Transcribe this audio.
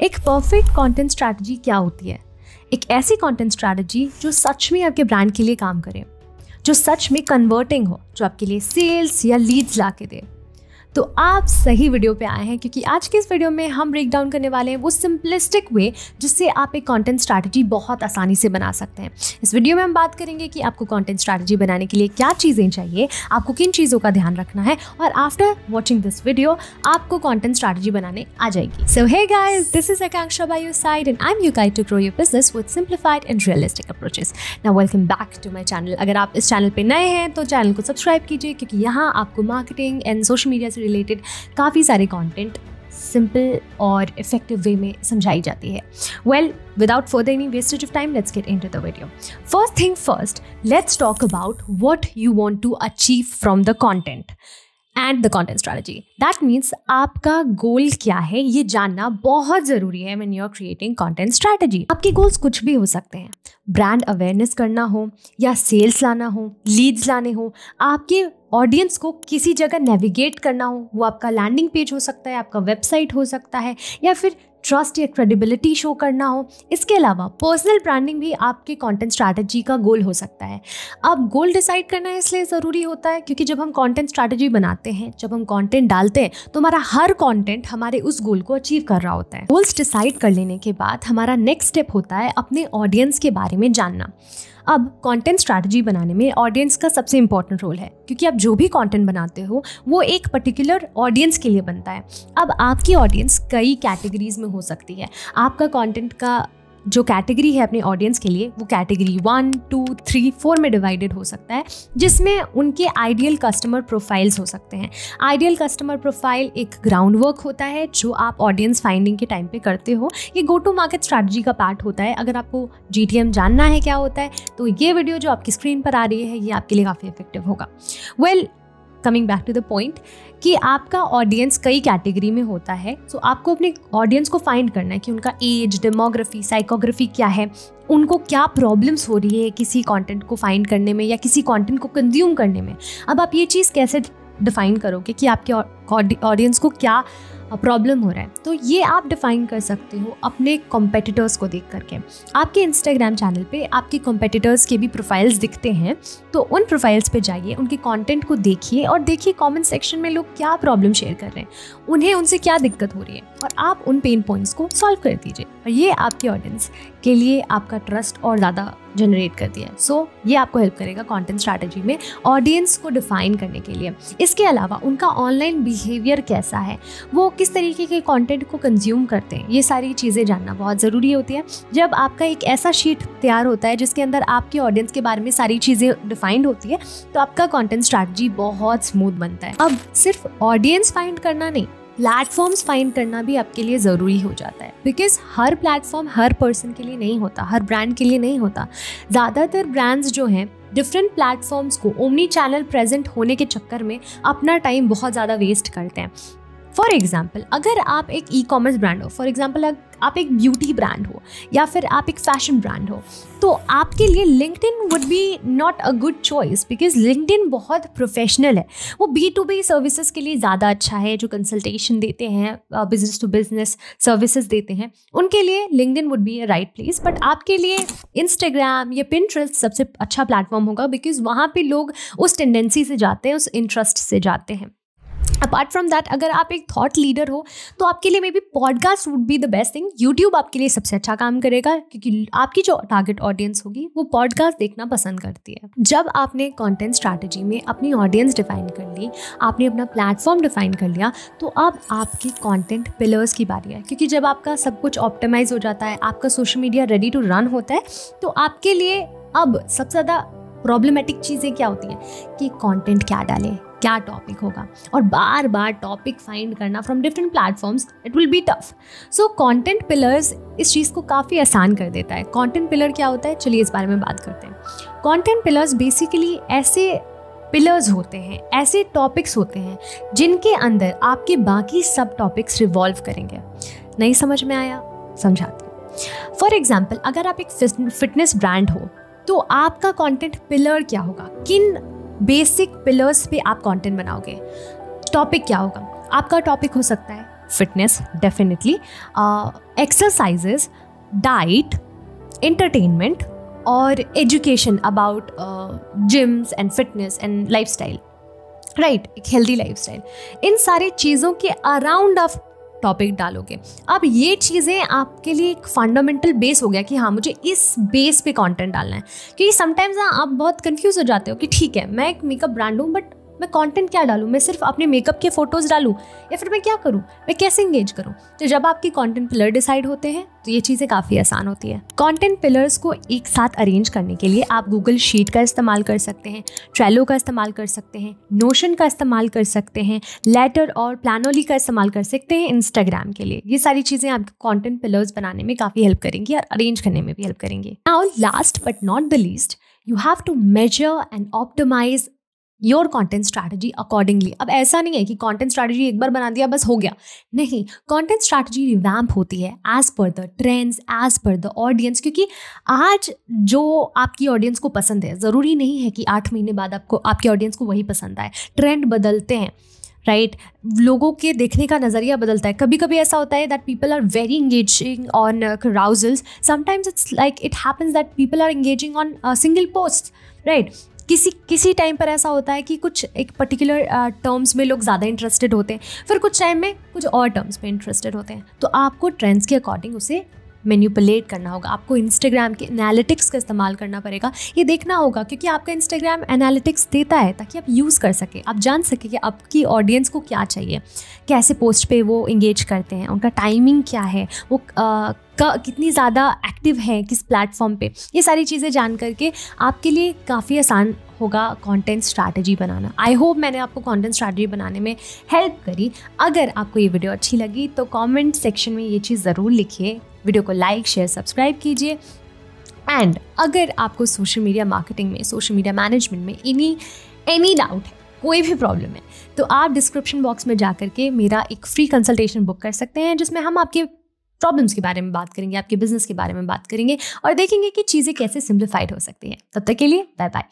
एक perfect content strategy क्या होती है? एक ऐसी कंटेंट स्ट्रैटेजी जो सच में आपके ब्रांड के लिए काम करे, जो सच में कन्वर्टिंग हो, जो आपके लिए सेल्स या लीड्स ला के दे। तो आप सही वीडियो पे आए हैं, क्योंकि आज के इस वीडियो में हम ब्रेक डाउन करने वाले हैं वो सिंपलिस्टिक वे जिससे आप एक कंटेंट स्ट्रैटेजी बहुत आसानी से बना सकते हैं। इस वीडियो में हम बात करेंगे कि आपको कंटेंट स्ट्रैटेजी बनाने के लिए क्या चीज़ें चाहिए, आपको किन चीज़ों का ध्यान रखना है, और आफ्टर वॉचिंग दिस वीडियो आपको कंटेंट स्ट्रैटेजी बनाने आ जाएगी। So hey guys, this is Akanksha by your side and I am your guide to grow your business with simplified and realistic approaches. Now welcome back to my channel. अगर आप इस channel पे नए हैं तो चैनल को सब्सक्राइब कीजिए, क्योंकि यहाँ आपको मार्केटिंग एंड सोशल मीडिया से रिलेटेड काफ़ी सारे कंटेंट सिंपल और इफेक्टिव वे में समझाई जाती है। Well, without further any wastage of time, let's get into the video. First thing first, let's talk about what you want to achieve from the content and the content strategy. That means आपका गोल क्या है, ये जानना बहुत ज़रूरी है when you're creating content strategy. आपके goals कुछ भी हो सकते हैं। ब्रांड अवेयरनेस करना हो, या सेल्स लाना हो, लीड्स लाने हो, आपके ऑडियंस को किसी जगह नेविगेट करना हो, वो आपका लैंडिंग पेज हो सकता है, आपका वेबसाइट हो सकता है, या फिर ट्रस्ट या क्रेडिबिलिटी शो करना हो। इसके अलावा पर्सनल ब्रांडिंग भी आपके कंटेंट स्ट्रैटेजी का गोल हो सकता है। अब गोल डिसाइड करना इसलिए ज़रूरी होता है क्योंकि जब हम कंटेंट स्ट्रैटेजी बनाते हैं, जब हम कंटेंट डालते हैं, तो हमारा हर कंटेंट हमारे उस गोल को अचीव कर रहा होता है। गोल्स डिसाइड कर लेने के बाद हमारा नेक्स्ट स्टेप होता है अपने ऑडियंस के बारे में जानना। अब कंटेंट स्ट्रैटेजी बनाने में ऑडियंस का सबसे इंपॉर्टेंट रोल है, क्योंकि आप जो भी कंटेंट बनाते हो वो एक पर्टिकुलर ऑडियंस के लिए बनता है। अब आपकी ऑडियंस कई कैटेगरीज में हो सकती है। आपका कंटेंट का जो कैटेगरी है अपने ऑडियंस के लिए, वो कैटेगरी 1, 2, 3, 4 में डिवाइडेड हो सकता है, जिसमें उनके आइडियल कस्टमर प्रोफाइल्स हो सकते हैं। आइडियल कस्टमर प्रोफाइल एक ग्राउंड वर्क होता है जो आप ऑडियंस फाइंडिंग के टाइम पे करते हो। ये गो टू मार्केट स्ट्रैटेजी का पार्ट होता है। अगर आपको GTM जानना है क्या होता है, तो ये वीडियो जो आपकी स्क्रीन पर आ रही है ये आपके लिए काफ़ी इफेक्टिव होगा। Well, coming back to the point कि आपका ऑडियंस कई कैटेगरी में होता है, तो आपको अपने ऑडियंस को फाइंड करना है कि उनका एज, डेमोग्राफी, साइकोग्राफी क्या है, उनको क्या प्रॉब्लम्स हो रही है किसी कंटेंट को फाइंड करने में या किसी कंटेंट को कंज्यूम करने में। अब आप ये चीज़ कैसे डिफाइन करोगे कि आपके ऑडियंस को क्या प्रॉब्लम हो रहा है? तो ये आप डिफाइन कर सकते हो अपने कॉम्पिटिटर्स को देख करके। आपके इंस्टाग्राम चैनल पे आपके कॉम्पिटिटर्स के भी प्रोफाइल्स दिखते हैं, तो उन प्रोफाइल्स पे जाइए, उनके कंटेंट को देखिए और देखिए कमेंट सेक्शन में लोग क्या प्रॉब्लम शेयर कर रहे हैं, उन्हें उनसे क्या दिक्कत हो रही है, और आप उन पेन पॉइंट्स को सॉल्व कर दीजिए। और ये आपके ऑडियंस के लिए आपका ट्रस्ट और ज़्यादा जनरेट कर दिया। सो ये आपको हेल्प करेगा कंटेंट स्ट्रैटेजी में ऑडियंस को डिफाइन करने के लिए। इसके अलावा उनका ऑनलाइन बिहेवियर कैसा है, वो किस तरीके के कंटेंट को कंज्यूम करते हैं, ये सारी चीज़ें जानना बहुत ज़रूरी होती है। जब आपका एक ऐसा शीट तैयार होता है जिसके अंदर आपके ऑडियंस के बारे में सारी चीज़ें डिफाइंड होती है, तो आपका कंटेंट स्ट्रैटेजी बहुत स्मूथ बनता है। अब सिर्फ ऑडियंस फाइंड करना नहीं, प्लेटफॉर्म्स फाइंड करना भी आपके लिए ज़रूरी हो जाता है, because her platform her person के लिए नहीं होता, हर ब्रांड के लिए नहीं होता। ज़्यादातर ब्रांड्स जो हैं डिफरेंट प्लेटफॉर्म्स को ओमनी चैनल प्रेजेंट होने के चक्कर में अपना टाइम बहुत ज़्यादा वेस्ट करते हैं। फॉर एग्जाम्पल, अगर आप एक ई-कॉमर्स ब्रांड हो, फॉर एग्जाम्पल आप एक ब्यूटी ब्रांड हो, या फिर आप एक फैशन ब्रांड हो, तो आपके लिए LinkedIn would be not a good choice, because LinkedIn बहुत प्रोफेशनल है। वो B2B सर्विसेज के लिए ज़्यादा अच्छा है, जो कंसल्टेशन देते हैं, बिजनेस टू बिजनेस सर्विसेज देते हैं, उनके लिए LinkedIn would be a right place. But आपके लिए इंस्टाग्राम या पिंटरेस्ट सबसे अच्छा प्लेटफॉर्म होगा, बिकॉज वहाँ पे लोग उस टेंडेंसी से जाते हैं, उस इंटरेस्ट से जाते हैं। अपार्ट फ्रॉम दैट, अगर आप एक थॉट लीडर हो तो आपके लिए may be podcast would be the best thing. YouTube आपके लिए सबसे अच्छा काम करेगा, क्योंकि आपकी जो टारगेट ऑडियंस होगी वो पॉडकास्ट देखना पसंद करती है। जब आपने कंटेंट स्ट्रैटेजी में अपनी ऑडियंस डिफाइन कर ली, आपने अपना प्लेटफॉर्म डिफाइन कर लिया, तो अब आपके कंटेंट पिलर्स की बारी है। क्योंकि जब आपका सब कुछ ऑप्टिमाइज हो जाता है, आपका social media ready to run होता है, तो आपके लिए अब सबसे ज़्यादा प्रॉब्लमेटिक चीज़ें क्या होती हैं कि कंटेंट क्या डालें, क्या टॉपिक होगा, और बार बार टॉपिक फाइंड करना from different platforms, it will be tough. So content pillars इस चीज़ को काफ़ी आसान कर देता है। कंटेंट पिलर क्या होता है, चलिए इस बारे में बात करते हैं। कंटेंट पिलर्स बेसिकली ऐसे पिलर्स होते हैं, ऐसे टॉपिक्स होते हैं जिनके अंदर आपके बाकी सब टॉपिक्स रिवॉल्व करेंगे। नहीं समझ में आया? समझाती हूँ। फॉर एग्जाम्पल, अगर आप एक फिटनेस ब्रांड हो, तो आपका कंटेंट पिलर क्या होगा, किन बेसिक पिलर्स पे आप कंटेंट बनाओगे। टॉपिक क्या होगा? आपका टॉपिक हो सकता है fitness definitely, exercises, diet, entertainment और education about gyms and fitness and lifestyle, right, एक हेल्दी लाइफस्टाइल, इन सारी चीज़ों के अराउंड आप टॉपिक डालोगे। अब ये चीज़ें आपके लिए एक फंडामेंटल बेस हो गया कि हाँ मुझे इस बेस पे कंटेंट डालना है। क्योंकि समटाइम्स ना आप बहुत कंफ्यूज हो जाते हो कि ठीक है मैं एक मेकअप ब्रांड हूँ बट मैं कंटेंट क्या डालूँ, मैं सिर्फ अपने मेकअप के फोटोज़ डालूँ या फिर मैं क्या करूँ, मैं कैसे इंगेज करूँ। तो जब आपकी कंटेंट पिलर डिसाइड होते हैं तो ये चीज़ें काफ़ी आसान होती है। कंटेंट पिलर्स को एक साथ अरेंज करने के लिए आप गूगल शीट का इस्तेमाल कर सकते हैं, ट्रेलो का इस्तेमाल कर सकते हैं, नोशन का इस्तेमाल कर सकते हैं, लेटर और प्लानोली का इस्तेमाल कर सकते हैं इंस्टाग्राम के लिए। ये सारी चीज़ें आपको कंटेंट पिलर्स बनाने में काफ़ी हेल्प करेंगी और अरेंज करने में भी हेल्प करेंगी। Now last but not the least, you have to measure and optimize your content strategy accordingly. अब ऐसा नहीं है कि कॉन्टेंट स्ट्रैटेजी एक बार बना दिया बस हो गया, नहीं, कॉन्टेंट स्ट्रैटेजी रिवैम्प होती है as per the trends, as per the audience. क्योंकि आज जो आपकी ऑडियंस को पसंद है ज़रूरी नहीं है कि 8 महीने बाद आपको आपकी ऑडियंस को वही पसंद आए। ट्रेंड बदलते हैं, राइट, लोगों के देखने का नज़रिया बदलता है। कभी कभी ऐसा होता है that people are very engaging on carousels, sometimes it's like it happens that people are engaging on single post, right. किसी टाइम पर ऐसा होता है कि कुछ एक पर्टिकुलर टर्म्स में लोग ज़्यादा इंटरेस्टेड होते हैं, फिर कुछ टाइम में कुछ और टर्म्स में इंटरेस्टेड होते हैं। तो आपको ट्रेंड्स के अकॉर्डिंग उसे मैनिपुलेट करना होगा। आपको इंस्टाग्राम के एनालिटिक्स का इस्तेमाल करना पड़ेगा, ये देखना होगा क्योंकि आपका इंस्टाग्राम एनालिटिक्स देता है ताकि आप यूज़ कर सकें, आप जान सकें कि आपकी ऑडियंस को क्या चाहिए, कैसे पोस्ट पे वो इंगेज करते हैं, उनका टाइमिंग क्या है, वो कितनी ज़्यादा एक्टिव है किस प्लेटफॉर्म पे। ये सारी चीज़ें जान करके आपके लिए काफ़ी आसान होगा content strategy banana. I hope मैंने आपको कंटेंट स्ट्रैटेजी बनाने में हेल्प करी। अगर आपको ये वीडियो अच्छी लगी तो कमेंट सेक्शन में ये चीज़ ज़रूर लिखिए, वीडियो को लाइक शेयर सब्सक्राइब कीजिए। एंड अगर आपको सोशल मीडिया मार्केटिंग में, सोशल मीडिया मैनेजमेंट में एनी डाउट है, कोई भी प्रॉब्लम है, तो आप डिस्क्रिप्शन बॉक्स में जा करके मेरा एक फ्री कंसल्टेशन बुक कर सकते हैं जिसमें हम आपके प्रॉब्लम्स के बारे में बात करेंगे, आपके बिजनेस के बारे में बात करेंगे और देखेंगे कि चीज़ें कैसे सिंप्लीफाइड हो सकती हैं। तब तक के लिए बाय बाय।